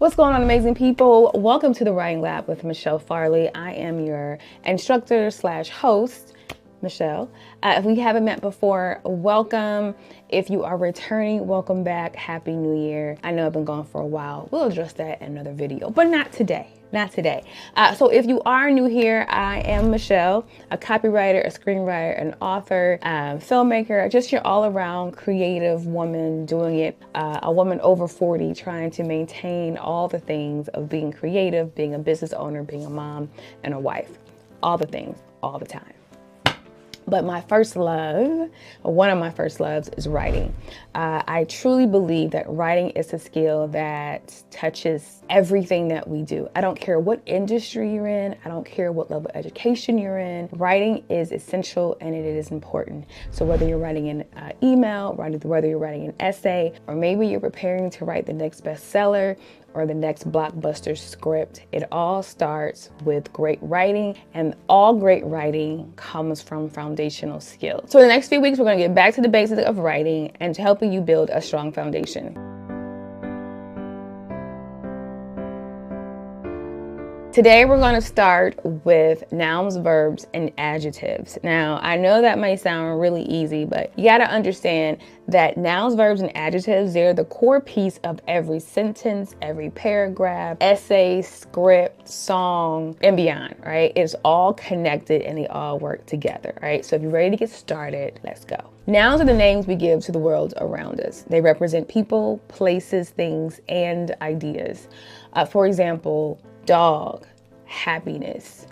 What's going on, amazing people? Welcome to the Writing Lab with Michelle Farley. I am your instructor slash host, Michelle. If we haven't met before, welcome. If you are returning, welcome back. Happy New Year. I know I've been gone for a while. We'll address that in another video, but not today. Not today. So if you are new here, I am Michelle, a copywriter, a screenwriter, an author, filmmaker, just your all-around creative woman doing it, a woman over 40 trying to maintain all the things of being creative, being a business owner, being a mom, and a wife. All the things, all the time. But my first love, or one of my first loves, is writing. I truly believe that writing is a skill that touches everything that we do. I don't care what industry you're in. I don't care what level of education you're in. Writing is essential and it is important. So whether you're writing an email, whether you're writing an essay, or maybe you're preparing to write the next bestseller, or the next blockbuster script, it all starts with great writing, and all great writing comes from foundational skills. So in the next few weeks, we're gonna get back to the basics of writing and to helping you build a strong foundation. Today, we're going to start with nouns, verbs, and adjectives. Now, I know that may sound really easy, but you got to understand that nouns, verbs, and adjectives, they're the core piece of every sentence, every paragraph, essay, script, song, and beyond, right? It's all connected and they all work together, right? So if you're ready to get started, let's go. Nouns are the names we give to the world around us. They represent people, places, things, and ideas. For example, dog, happiness,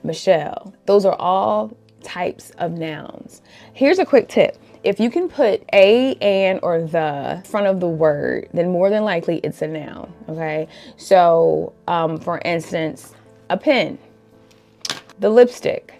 Michelle. Those are all types of nouns. Here's a quick tip. If you can put a, an, or the in front of the word, then more than likely it's a noun, okay? So, for instance, a pen, the lipstick,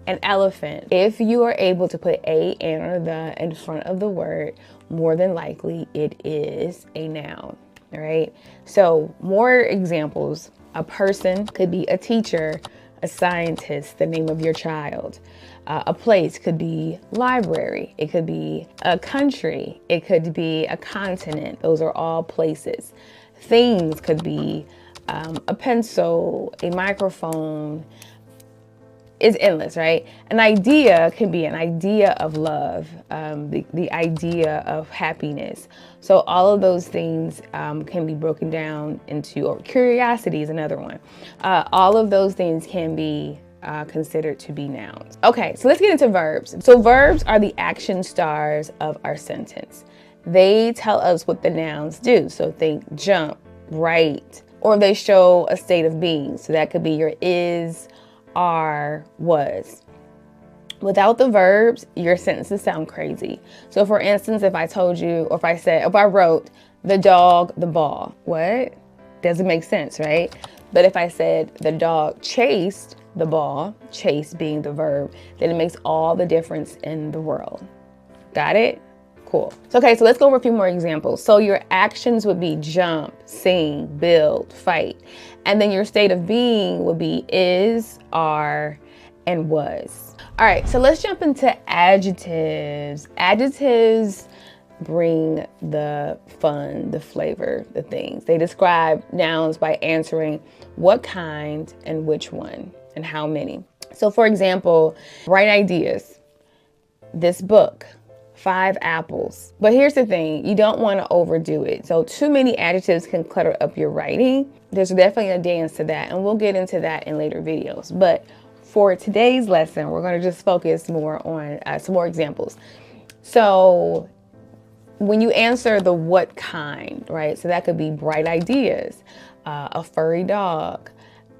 an elephant. If you are able to put a, an, or the in front of the word, more than likely it is a noun, all right? So, more examples. A person could be a teacher, a scientist, the name of your child. A place could be library. It could be a country. It could be a continent. Those are all places. Things could be a pencil, a microphone. It's endless, right? An idea can be an idea of love, the idea of happiness. So all of those things can be broken down into, or curiosity is another one. All of those things can be considered to be nouns. Okay, so let's get into verbs. So verbs are the action stars of our sentence. They tell us what the nouns do. So think jump, write, or they show a state of being. So that could be your is, are, was. Without the verbs, your sentences sound crazy. So for instance, if I told you, or if I wrote the dog, the ball, what? Doesn't make sense, right? But if I said the dog chased the ball, chase being the verb, then it makes all the difference in the world. Got it? Cool. So, okay, so let's go over a few more examples. So your actions would be jump, sing, build, fight. And then your state of being would be is, are, and was. All right, so let's jump into adjectives. Adjectives bring the fun, the flavor, the things. They describe nouns by answering what kind and which one and how many. So for example, bright ideas, this book, 5 apples. But here's the thing, you don't want to overdo it. So too many adjectives can clutter up your writing. There's definitely a dance to that, and we'll get into that in later videos. But for today's lesson, we're going to just focus more on some more examples. So when you answer the what kind, right? So that could be bright ideas, a furry dog,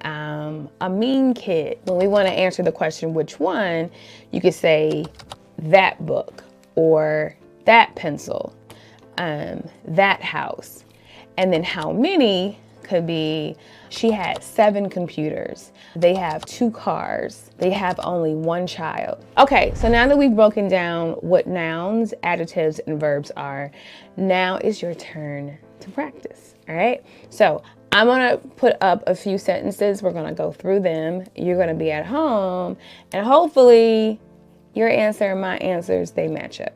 a mean kid. When we want to answer the question which one, you could say that book, or that pencil, that house. And then how many could be, she had 7 computers. They have 2 cars. They have only 1 child. Okay, so now that we've broken down what nouns, adjectives, and verbs are, now is your turn to practice, all right? So I'm gonna put up a few sentences. We're gonna go through them. You're gonna be at home, and hopefully your answer and my answers, they match up.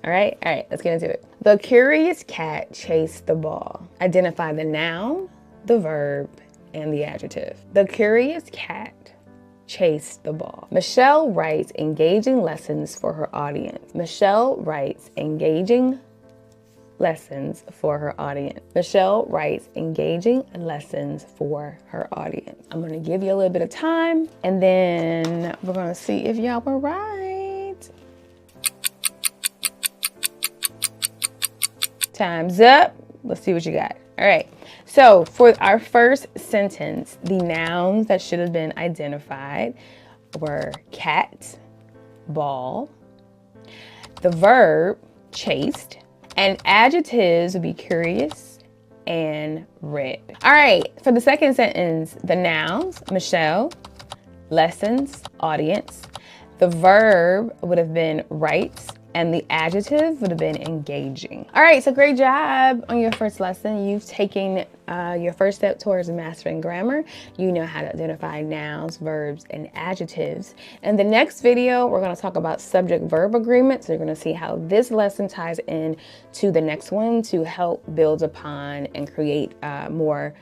All right, let's get into it. The curious cat chased the ball. Identify the noun, the verb, and the adjective. The curious cat chased the ball. Michelle writes engaging lessons for her audience. Michelle writes engaging lessons for her audience. Michelle writes engaging lessons for her audience. I'm gonna give you a little bit of time and then we're gonna see if y'all were right. Time's up. Let's see what you got. All right. So for our first sentence, the nouns that should have been identified were cat, ball, the verb chased, and adjectives would be curious and red. All right, for the second sentence, the nouns, Michelle, lessons, audience. The verb would have been writes, and the adjective would have been engaging. All right, so great job on your first lesson. You've taken your first step towards mastering grammar. You know how to identify nouns, verbs, and adjectives. In the next video, we're gonna talk about subject-verb agreements. So you're gonna see how this lesson ties in to the next one to help build upon and create more.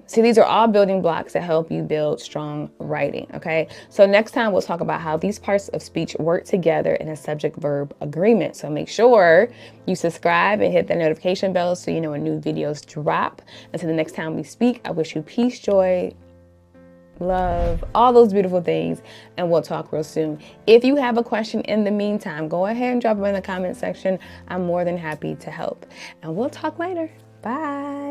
So these are all building blocks that help you build strong writing, okay? So next time we'll talk about how these parts of speech work together in a subject-verb agreement. So make sure you subscribe and hit the notification bell so you know when new videos drop. Until the next time we speak, I wish you peace, joy, love, all those beautiful things, and we'll talk real soon. If you have a question in the meantime, go ahead and drop them in the comment section. I'm more than happy to help. And we'll talk later. Bye.